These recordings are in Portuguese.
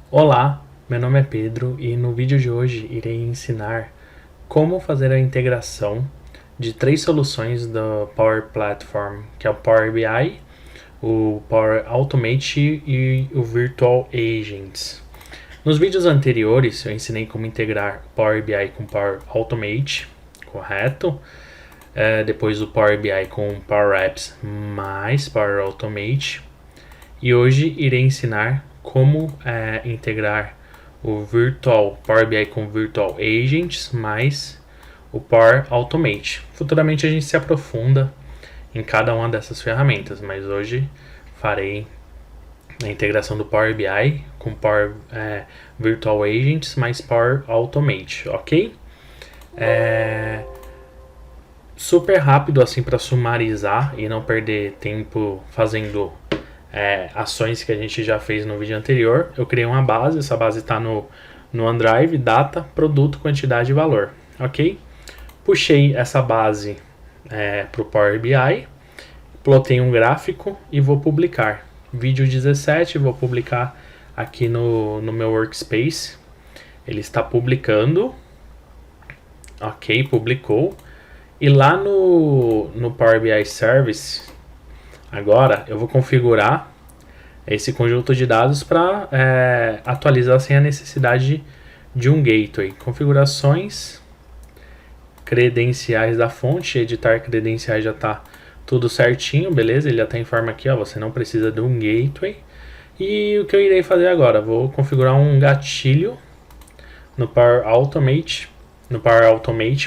Olá, meu nome é Pedro e no vídeo de hoje irei ensinar como fazer a integração de três soluções do Power Platform, que é o Power BI, o Power Automate e o Virtual Agents. Nos vídeos anteriores eu ensinei como integrar o Power BI com Power Automate, correto? Depois o Power BI com Power Apps mais Power Automate. E hoje irei ensinar como integrar o Power BI com Virtual Agents mais o Power Automate. Futuramente a gente se aprofunda em cada uma dessas ferramentas, mas hoje farei a integração do Power BI com Power Virtual Agents mais Power Automate, ok? Super rápido assim para sumarizar e não perder tempo fazendo ações que a gente já fez no vídeo anterior. Eu criei uma base, essa base está no OneDrive, data, produto, quantidade e valor, ok? Puxei essa base para o Power BI, plotei um gráfico e vou publicar. Vídeo 17, vou publicar aqui no meu workspace. Ele está publicando, ok, publicou. E lá no Power BI Service, agora eu vou configurar esse conjunto de dados para atualizar sem a necessidade de um gateway. Configurações, credenciais da fonte, editar credenciais já está tudo certinho, beleza? Ele já está em forma aqui, ó, você não precisa de um gateway. E o que eu irei fazer agora? Vou configurar um gatilho no Power Automate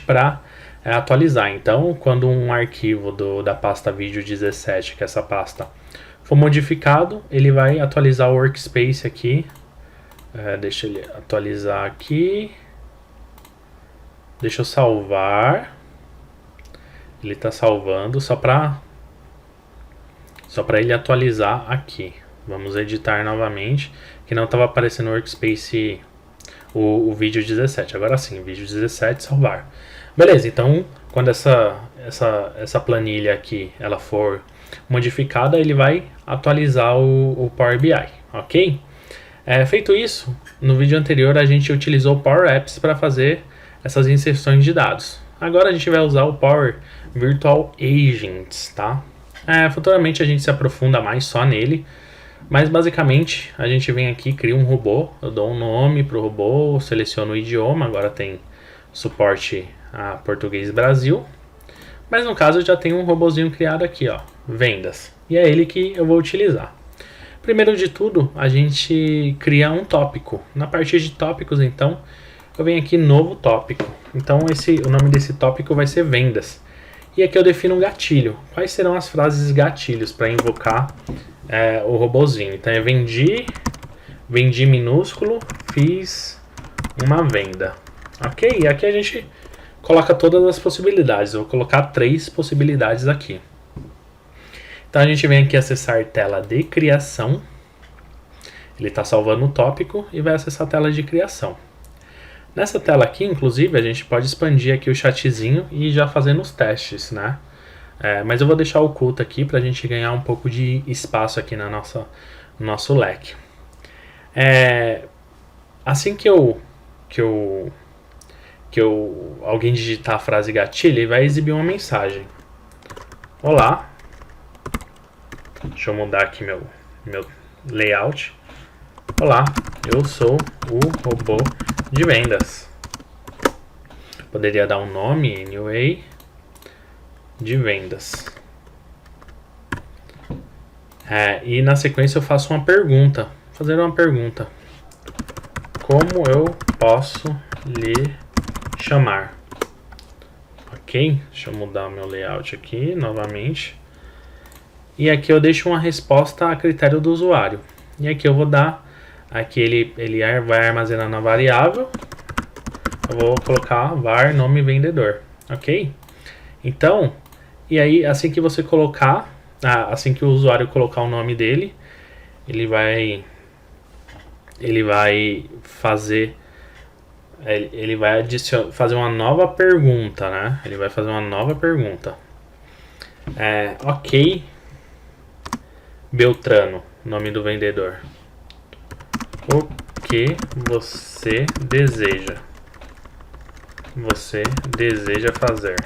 para atualizar. Então, quando um arquivo da pasta vídeo 17, que é essa pasta, for modificado, ele vai atualizar o workspace aqui. Deixa ele atualizar aqui. Deixa eu salvar. Ele está salvando só para ele atualizar aqui. Vamos editar novamente, que não estava aparecendo no workspace o vídeo 17. Agora sim, vídeo 17, salvar. Beleza, então quando essa planilha aqui ela for modificada, ele vai atualizar o Power BI, ok? Feito isso, no vídeo anterior a gente utilizou o Power Apps para fazer essas inserções de dados. Agora a gente vai usar o Power Virtual Agents, tá? Futuramente a gente se aprofunda mais só nele, mas basicamente a gente vem aqui, cria um robô, eu dou um nome para o robô, seleciono o idioma, agora tem suporte a português Brasil, mas no caso já tem um robozinho criado aqui, ó, vendas, e é ele que eu vou utilizar. Primeiro de tudo, a gente cria um tópico. Na parte de tópicos, então, eu venho aqui novo tópico. Então o nome desse tópico vai ser vendas. E aqui eu defino um gatilho. Quais serão as frases gatilhos para invocar o robozinho? Então é vendi minúsculo, fiz uma venda. Ok? E aqui a gente coloca todas as possibilidades. Eu vou colocar 3 possibilidades aqui. Então a gente vem aqui acessar tela de criação. Ele está salvando o tópico e vai acessar a tela de criação. Nessa tela aqui, inclusive, a gente pode expandir aqui o chatzinho e já fazendo os testes, né? Mas eu vou deixar oculto aqui para a gente ganhar um pouco de espaço aqui no nosso leque. Assim que alguém digitar a frase gatilho, ele vai exibir uma mensagem. Olá. Deixa eu mudar aqui meu layout. Olá, eu sou o robô de vendas. Poderia dar um nome, anyway, de vendas. E na sequência eu faço uma pergunta. Fazer uma pergunta. Como eu posso lhe chamar? Ok? Deixa eu mudar o meu layout aqui novamente. E aqui eu deixo uma resposta a critério do usuário. E aqui eu vou dar, aqui ele vai armazenar na variável. Eu vou colocar var nome vendedor, ok? Então, e aí assim que você colocar, assim que o usuário colocar o nome dele, ele vai fazer fazer uma nova pergunta, né? Ele vai fazer uma nova pergunta. Ok, Beltrano, nome do vendedor. que você deseja fazer.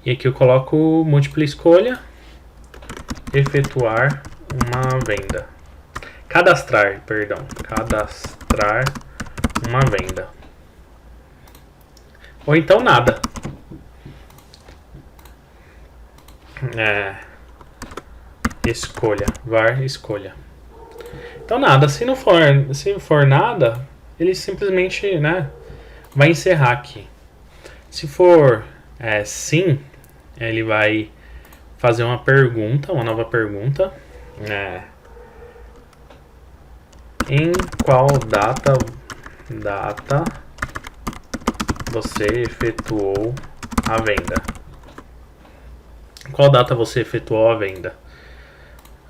E aqui eu coloco múltipla escolha, efetuar uma venda. Cadastrar uma venda. Ou então nada. Escolha, var escolha. Então nada, se for nada, ele simplesmente, né, vai encerrar aqui. Se for sim, ele vai fazer uma nova pergunta. Em qual data você efetuou a venda? Qual data você efetuou a venda?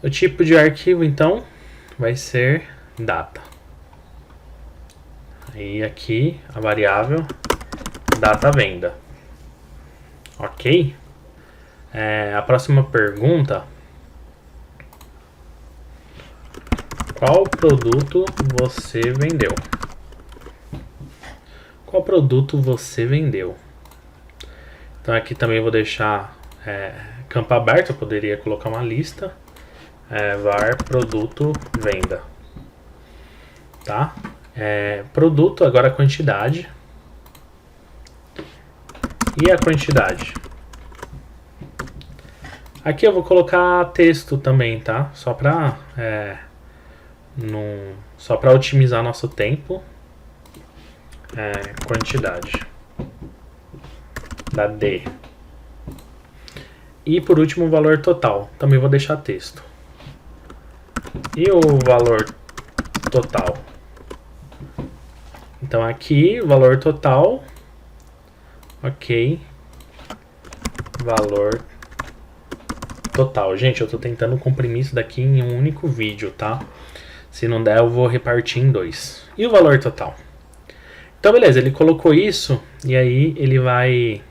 O tipo de arquivo, então, vai ser data. E aqui a variável data venda. Ok? A próxima pergunta: qual produto você vendeu? Qual produto você vendeu? Então aqui também vou deixar campo aberto, eu poderia colocar uma lista. Var produto venda. Tá? Produto, agora a quantidade. E a quantidade? Aqui eu vou colocar texto também, tá? Só para otimizar nosso tempo. Quantidade da D. E por último o valor total. Também vou deixar texto. E o valor total? Então aqui o valor total. Ok. Valor total. Gente, eu estou tentando comprimir isso daqui em um único vídeo, tá? Se não der, eu vou repartir em 2. E o valor total? Então, beleza, ele colocou isso e aí ele vai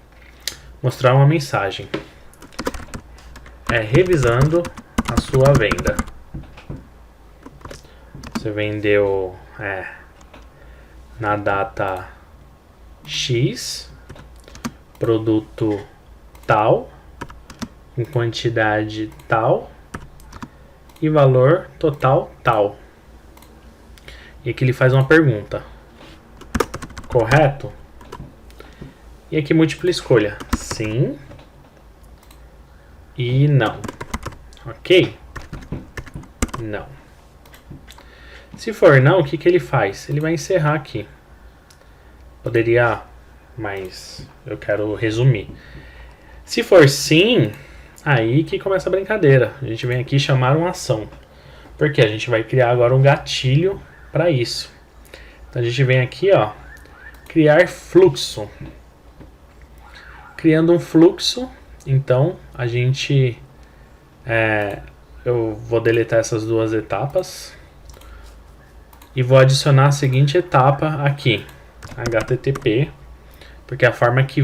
mostrar uma mensagem. Revisando a sua venda. Você vendeu na data X, produto tal, em quantidade tal e valor total tal. E aqui ele faz uma pergunta. Correto? E aqui múltipla escolha. Sim e não. Ok? Não. Se for não, o que ele faz? Ele vai encerrar aqui. Poderia, mas eu quero resumir. Se for sim, aí que começa a brincadeira. A gente vem aqui chamar uma ação. Porque a gente vai criar agora um gatilho para isso. Então a gente vem aqui, ó, criar fluxo. Criando um fluxo, então a gente eu vou deletar essas duas etapas e vou adicionar a seguinte etapa aqui, HTTP, porque é a forma que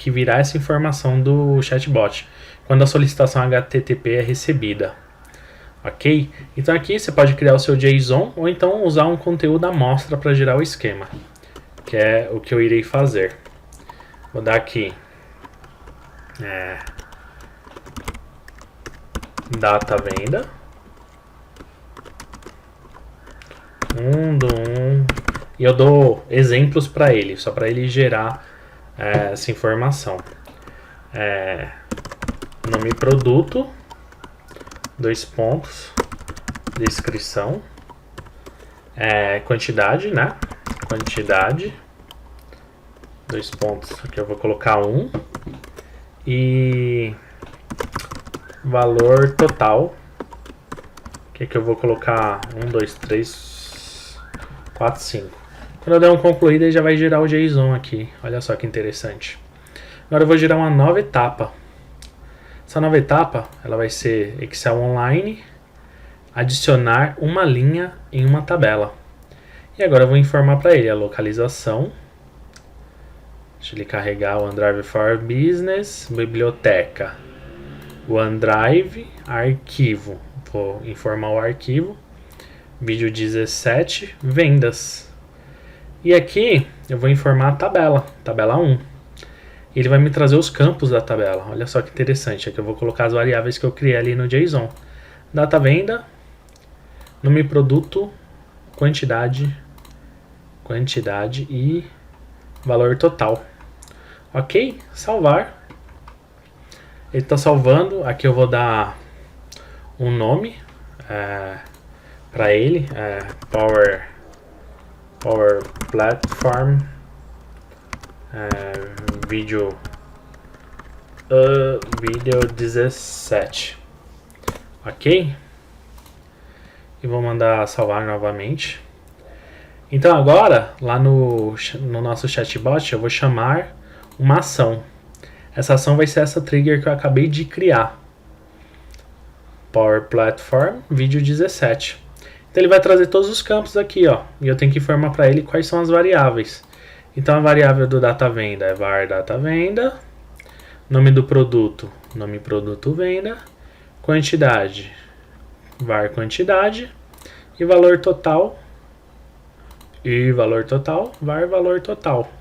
virá essa informação do chatbot quando a solicitação HTTP é recebida. Ok? Então aqui você pode criar o seu JSON ou então usar um conteúdo amostra para gerar o esquema, que é o que eu irei fazer. Vou dar aqui data venda 1 e eu dou exemplos para ele, só para ele gerar essa informação. Nome produto, 2 pontos, descrição, quantidade, né? Quantidade, 2 pontos, aqui eu vou colocar 1 e valor total, que aqui eu vou colocar 1, 2, 3, 4, 5. Quando eu der um concluído, ele já vai gerar o JSON aqui. Olha só que interessante. Agora eu vou gerar uma nova etapa. Essa nova etapa, ela vai ser Excel Online, adicionar uma linha em uma tabela. E agora eu vou informar para ele a localização. Deixa ele carregar o OneDrive for Business, biblioteca. OneDrive, arquivo, vou informar o arquivo, vídeo 17, vendas. E aqui eu vou informar a tabela, tabela 1. Ele vai me trazer os campos da tabela. Olha só que interessante, aqui eu vou colocar as variáveis que eu criei ali no JSON. Data venda, nome produto, quantidade e valor total. Ok? Salvar. Ele está salvando. Aqui eu vou dar um nome para ele. Power Platform Vídeo 17. Ok? E vou mandar salvar novamente. Então agora, lá no nosso chatbot, eu vou chamar uma ação. Essa ação vai ser essa trigger que eu acabei de criar. Power Platform Vídeo 17. Então ele vai trazer todos os campos aqui, ó. E eu tenho que informar para ele quais são as variáveis. Então a variável do data venda é var data venda. Nome do produto, nome produto venda. Quantidade, var quantidade. E valor total, var valor total.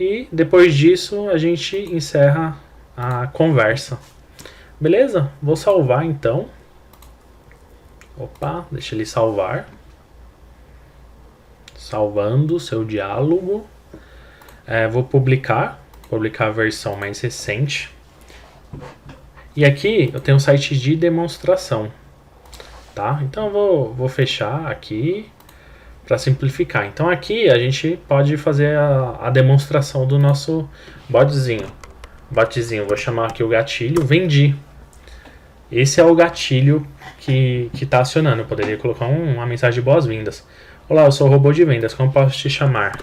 E depois disso a gente encerra a conversa. Beleza? Vou salvar então. Opa, deixa ele salvar. Salvando seu diálogo. Vou publicar a versão mais recente. E aqui eu tenho um site de demonstração. Tá? Então eu vou fechar aqui para simplificar. Então aqui a gente pode fazer a demonstração do nosso botzinho. Vou chamar aqui o gatilho vendi. Esse é o gatilho que está acionando. Eu poderia colocar uma mensagem de boas-vindas. Olá, eu sou o robô de vendas. Como posso te chamar?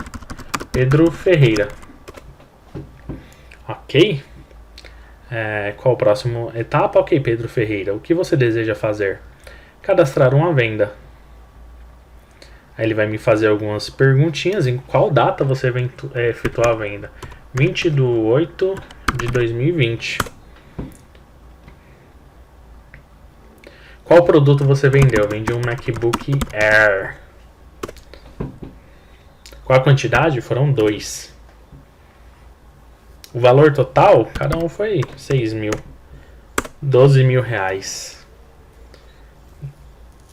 Pedro Ferreira. Ok. Qual a próxima etapa? Ok, Pedro Ferreira. O que você deseja fazer? Cadastrar uma venda. Aí ele vai me fazer algumas perguntinhas. Em qual data você vai efetuar a venda? 20/8/2020. Qual produto você vendeu? Eu vendi um MacBook Air. Qual a quantidade? Foram 2. O valor total? Cada um foi 6 mil. 12 mil reais.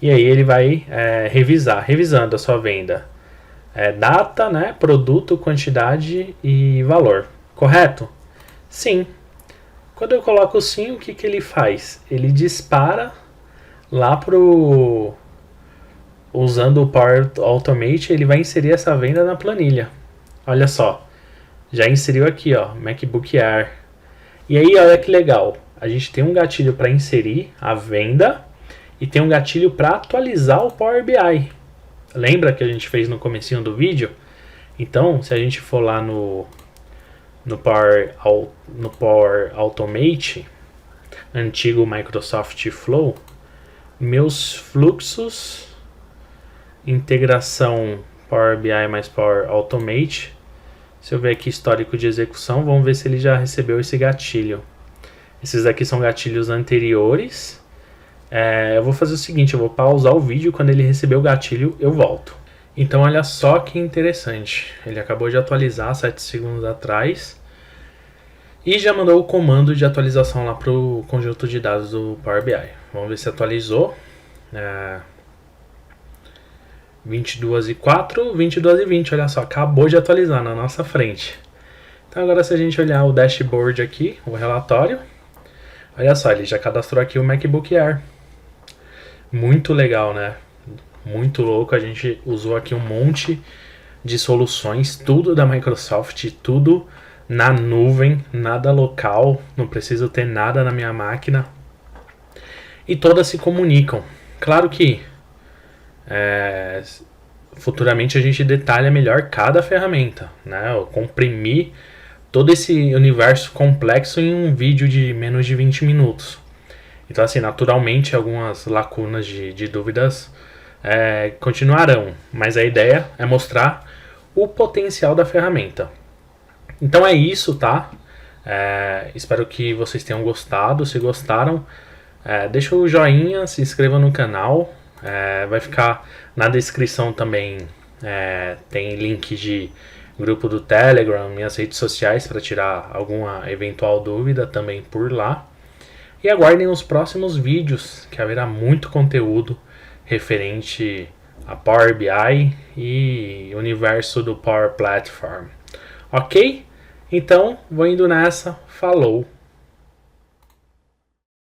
E aí ele vai revisando a sua venda. Data, né, produto, quantidade e valor. Correto? Sim. Quando eu coloco sim, o que ele faz? Ele dispara lá usando o Power Automate, ele vai inserir essa venda na planilha. Olha só. Já inseriu aqui, ó, MacBook Air. E aí, olha que legal. A gente tem um gatilho para inserir a venda. E tem um gatilho para atualizar o Power BI. Lembra que a gente fez no comecinho do vídeo? Então, se a gente for lá no Power Automate, antigo Microsoft Flow, meus fluxos, integração Power BI mais Power Automate. Se eu ver aqui histórico de execução, vamos ver se ele já recebeu esse gatilho. Esses aqui são gatilhos anteriores. Eu vou fazer o seguinte, eu vou pausar o vídeo, quando ele receber o gatilho eu volto. Então olha só que interessante, ele acabou de atualizar 7 segundos atrás e já mandou o comando de atualização lá para o conjunto de dados do Power BI. Vamos ver se atualizou. 22h04, 22h20, olha só, acabou de atualizar na nossa frente. Então agora se a gente olhar o dashboard aqui, o relatório, olha só, ele já cadastrou aqui o MacBook Air. Muito legal, né? Muito louco, a gente usou aqui um monte de soluções, tudo da Microsoft, tudo na nuvem, nada local, não preciso ter nada na minha máquina. E todas se comunicam. Claro que futuramente a gente detalha melhor cada ferramenta, né? Eu comprimi todo esse universo complexo em um vídeo de menos de 20 minutos. Então, assim, naturalmente, algumas lacunas de dúvidas continuarão, mas a ideia é mostrar o potencial da ferramenta. Então é isso, tá? Espero que vocês tenham gostado. Se gostaram, deixa o joinha, se inscreva no canal. Vai ficar na descrição também. Tem link de grupo do Telegram, minhas redes sociais para tirar alguma eventual dúvida também por lá. E aguardem os próximos vídeos, que haverá muito conteúdo referente a Power BI e universo do Power Platform. Ok? Então, vou indo nessa. Falou!